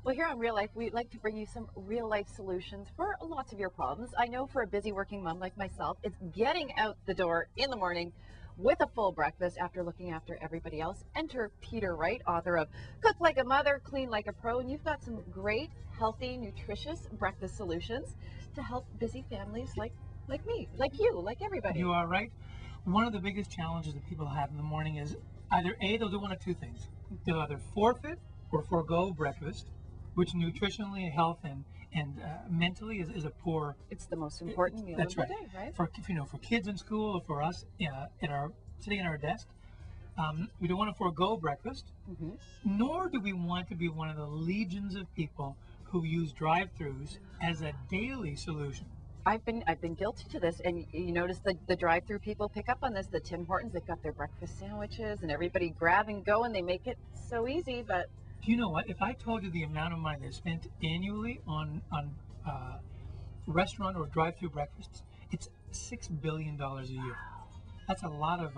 Well, here on Real Life, we like to bring you some real life solutions for lots of your problems. I know for a busy working mom like myself, it's getting out the door in the morning with a full breakfast after looking after everybody else. Enter Peter Wright, author of Cook Like a Mother, Clean Like a Pro, and you've got some great, healthy, nutritious breakfast solutions to help busy families like me, like you, like everybody. You are right. One of the biggest challenges that people have in the morning is either A, they'll do one of two things. They'll either forfeit or forego breakfast, which nutritionally, health, and mentally is a poor. It's the most important meal That's of the right. day, right? For for kids in school or for us sitting in our desk, we don't want to forego breakfast, nor do we want to be one of the legions of people who use drive-throughs as a daily solution. I've been guilty to this, and you notice the drive-through people pick up on this. The Tim Hortons, they've got their breakfast sandwiches, and everybody grab and go, and they make it so easy. But do you know what? If I told you the amount of money that's spent annually on restaurant or drive-through breakfasts, it's $6 billion a year. That's a lot of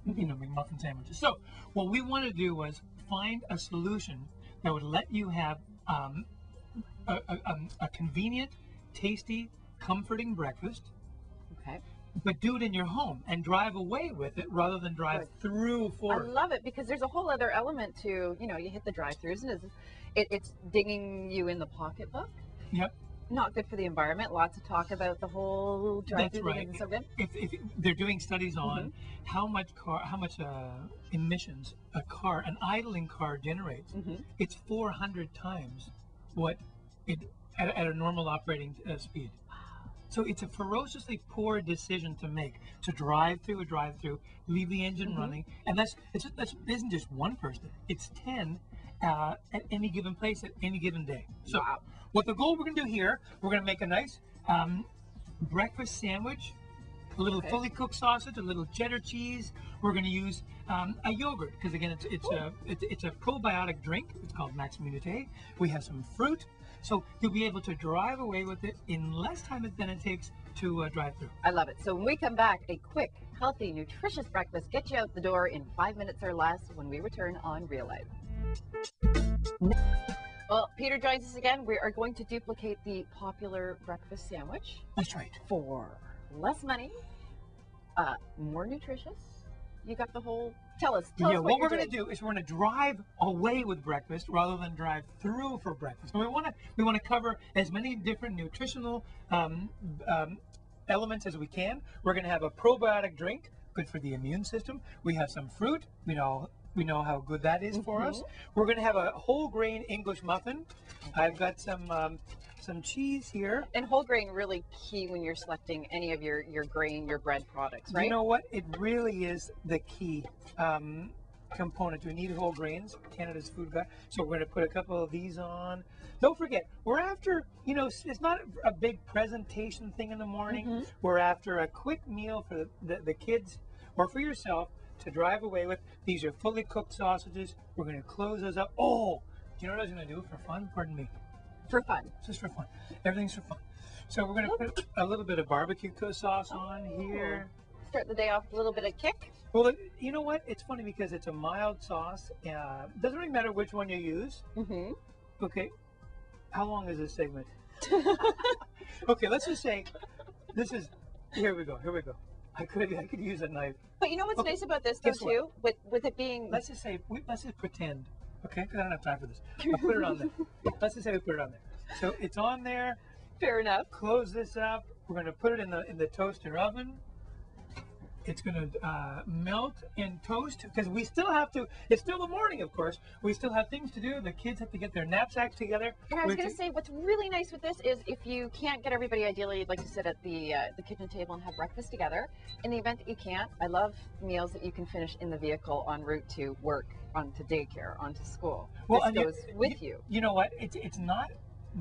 McMuffin sandwiches. So what we want to do was find a solution that would let you have a convenient, tasty, comforting breakfast, okay, but do it in your home and drive away with it rather than drive through for it. I love it because there's a whole other element to, you hit the drive-throughs and it's dinging you in the pocketbook. Yep. Not good for the environment. Lots of talk about the whole drive-through. That's right. So good. If they're doing studies on how much emissions an idling car generates, it's 400 times what it at a normal operating speed. So it's a ferociously poor decision to make, to drive through a drive-through, leave the engine running, and that isn't just one person. It's 10 at any given place at any given day. So what the goal we're going to do here, we're going to make a nice breakfast sandwich, a little fully cooked sausage, a little cheddar cheese. We're going to use a yogurt because again it's a probiotic drink. It's called Max Immunité. We have some fruit. So you'll be able to drive away with it in less time than it takes to drive through. I love it. So when we come back, a quick, healthy, nutritious breakfast gets you out the door in 5 minutes or less when we return on Real Life. Well, Peter joins us again. We are going to duplicate the popular breakfast sandwich. That's right. For less money, more nutritious. You got the whole. Tell us what we're going to do is we're going to drive away with breakfast rather than drive through for breakfast. And we want to cover as many different nutritional elements as we can. We're going to have a probiotic drink, good for the immune system. We have some fruit. We know how good that is for us. We're going to have a whole grain English muffin. I've got some cheese here. And whole grain really key when you're selecting any of your grain, your bread products, right? You know what? It really is the key component. We need whole grains, Canada's food guide. So we're going to put a couple of these on. Don't forget, we're after, it's not a big presentation thing in the morning. We're after a quick meal for the kids or for yourself to drive away with. These are fully cooked sausages. We're going to close those up. Oh, do you know what I was going to do for fun? Pardon me. For fun. Just for fun. Everything's for fun. So we're going to put a little bit of barbecue sauce on here. Start the day off with a little bit of kick. Well, you know what? It's funny because it's a mild sauce. Doesn't really matter which one you use. Okay. How long is this segment? Okay, let's just say this is. Here we go. I could use a knife. But you know what's nice about this, though, too? With it being. Let's just pretend. Okay, because I don't have time for this. I'll put it on there. Let's just say we put it on there. So it's on there. Fair enough. Close this up. We're going to put it in the toaster oven. It's going to melt and toast because we still have to. It's still the morning, of course. We still have things to do. The kids have to get their knapsacks together. And I was going to say, what's really nice with this is if you can't get everybody, ideally, you'd like to sit at the kitchen table and have breakfast together. In the event that you can't, I love meals that you can finish in the vehicle en route to work, onto daycare, onto school. Well, this goes with you. You know what? It's not.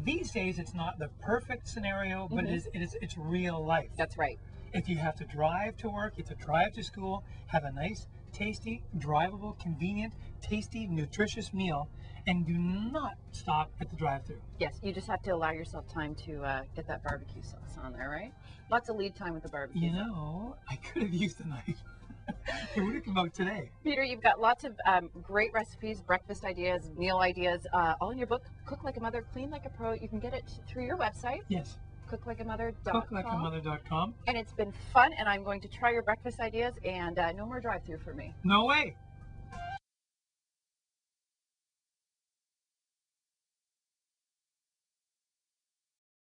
These days, it's not the perfect scenario, but it's real life. That's right. If you have to drive to work, you have to drive to school, have a nice, tasty, drivable, convenient, tasty, nutritious meal, and do not stop at the drive-thru. Yes, you just have to allow yourself time to get that barbecue sauce on there, right? Lots of lead time with the barbecue. I could have used a knife. Hey, what did it come out today? Peter, you've got lots of great recipes, breakfast ideas, meal ideas, all in your book, Cook Like a Mother, Clean Like a Pro. You can get it through your website, Yes. cooklikeamother.com. Cooklikeamother.com. And it's been fun, and I'm going to try your breakfast ideas, and no more drive-through for me. No way.